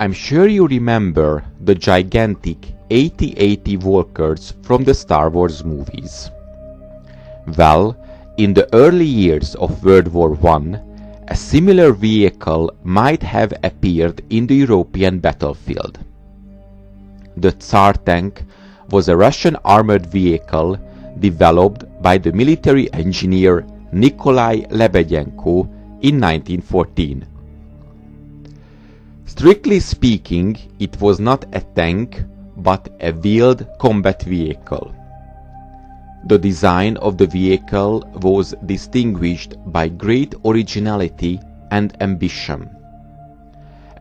I'm sure you remember the gigantic AT-80 Walkers from the Star Wars movies. Well, in the early years of World War I, a similar vehicle might have appeared in the European battlefield. The Tsar tank was a Russian armored vehicle developed by the military engineer Nikolai Lebedenko in 1914. Strictly speaking, it was not a tank, but a wheeled combat vehicle. The design of the vehicle was distinguished by great originality and ambition.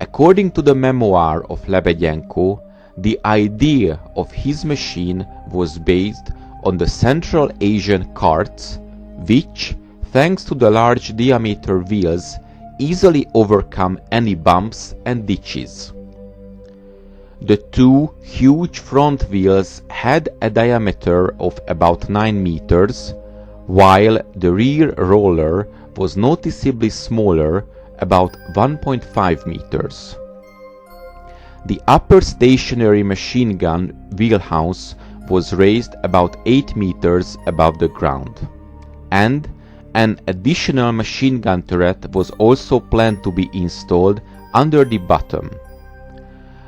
According to the memoir of Lebedenko, the idea of his machine was based on the Central Asian carts, which, thanks to the large diameter wheels, easily overcome any bumps and ditches. The two huge front wheels had a diameter of about 9 meters, while the rear roller was noticeably smaller, about 1.5 meters. The upper stationary machine gun wheelhouse was raised about 8 meters above the ground, and an additional machine gun turret was also planned to be installed under the bottom.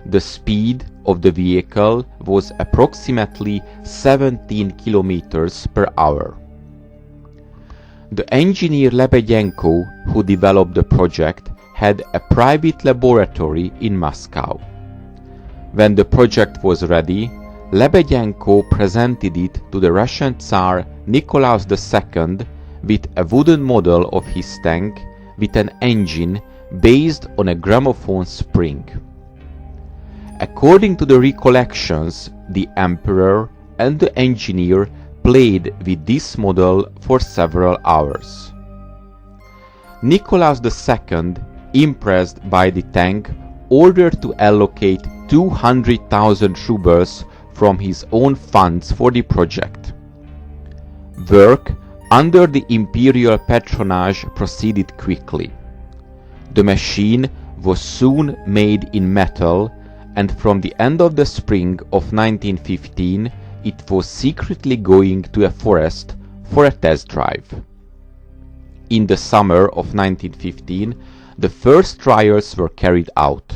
The speed of the vehicle was approximately 17 kilometers per hour. The engineer Lebedenko, who developed the project, had a private laboratory in Moscow. When the project was ready, Lebedenko presented it to the Russian Tsar Nicholas II with a wooden model of his tank with an engine based on a gramophone spring. According to the recollections, the Emperor and the engineer played with this model for several hours. Nicholas II, impressed by the tank, ordered to allocate 200,000 rubles from his own funds for the project. Work under the Imperial patronage proceeded quickly. The machine was soon made in metal, and from the end of the spring of 1915 it was secretly going to a forest for a test drive. In the summer of 1915, the first trials were carried out.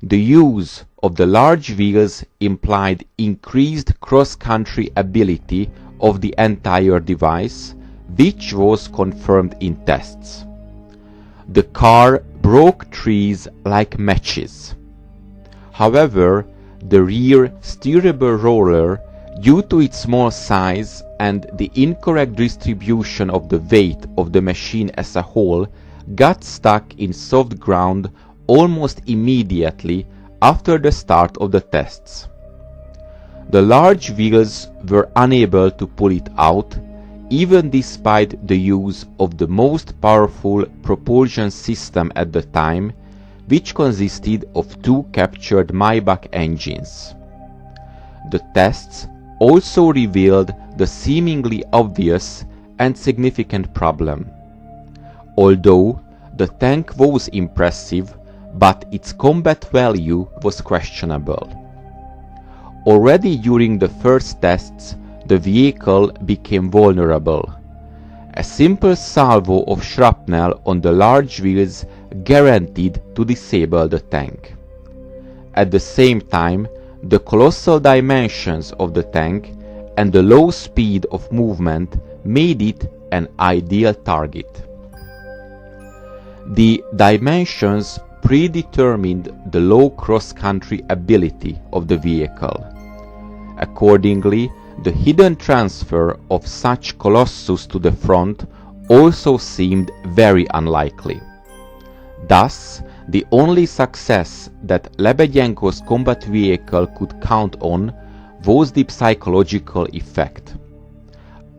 The use of the large wheels implied increased cross-country ability of the entire device, which was confirmed in tests. The car broke trees like matches. However, the rear steerable roller, due to its small size and the incorrect distribution of the weight of the machine as a whole, got stuck in soft ground almost immediately after the start of the tests. The large wheels were unable to pull it out, even despite the use of the most powerful propulsion system at the time, which consisted of two captured Maybach engines. The tests also revealed the seemingly obvious and significant problem. Although the tank was impressive, but its combat value was questionable. Already during the first tests, the vehicle became vulnerable. A simple salvo of shrapnel on the large wheels guaranteed to disable the tank. At the same time, the colossal dimensions of the tank and the low speed of movement made it an ideal target. The dimensions predetermined the low cross-country ability of the vehicle. Accordingly, the hidden transfer of such colossus to the front also seemed very unlikely. Thus, the only success that Lebedenko's combat vehicle could count on was the psychological effect.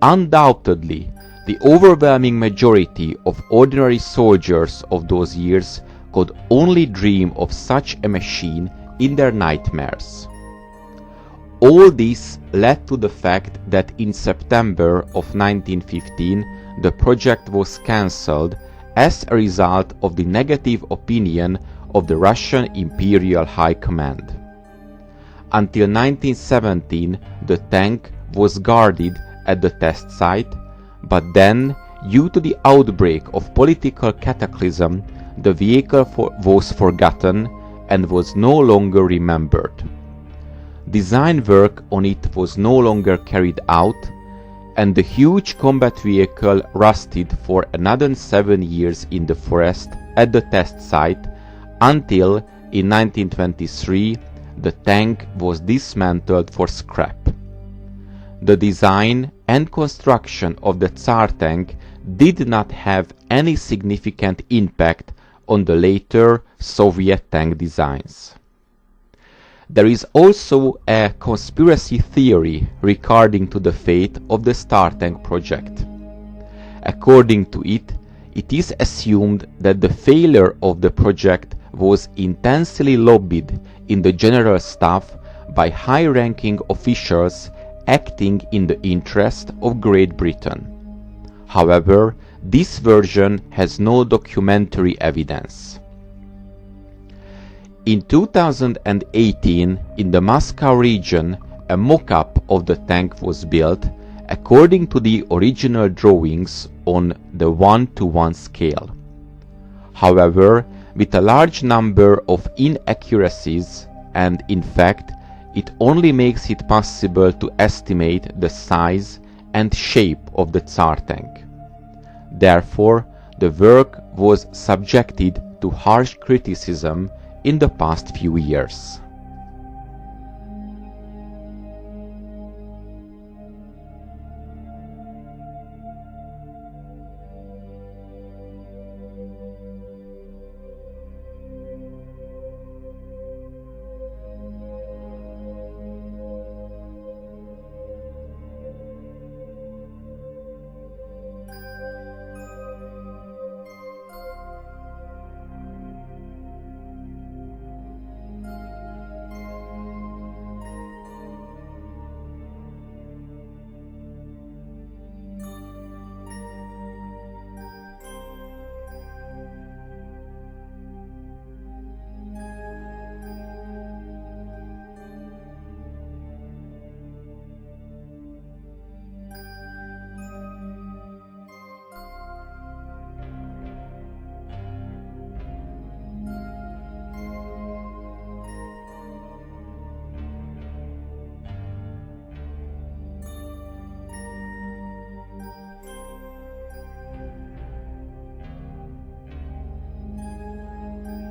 Undoubtedly, the overwhelming majority of ordinary soldiers of those years could only dream of such a machine in their nightmares. All this led to the fact that in September of 1915 the project was cancelled as a result of the negative opinion of the Russian Imperial High Command. Until 1917, the tank was guarded at the test site, but then, due to the outbreak of political cataclysm, the vehicle was forgotten and was no longer remembered. Design work on it was no longer carried out, and the huge combat vehicle rusted for another 7 years in the forest at the test site until, in 1923, the tank was dismantled for scrap. The design and construction of the Tsar tank did not have any significant impact on the later Soviet tank designs. There is also a conspiracy theory regarding to the fate of the Tsar tank project. According to it, it is assumed that the failure of the project was intensely lobbied in the General Staff by high-ranking officials acting in the interest of Great Britain. However, this version has no documentary evidence. In 2018, in the Moscow region, a mock-up of the tank was built according to the original drawings on the 1:1 scale. However, with a large number of inaccuracies, and in fact, it only makes it possible to estimate the size and shape of the Tsar tank. Therefore, the work was subjected to harsh criticism in the past few years.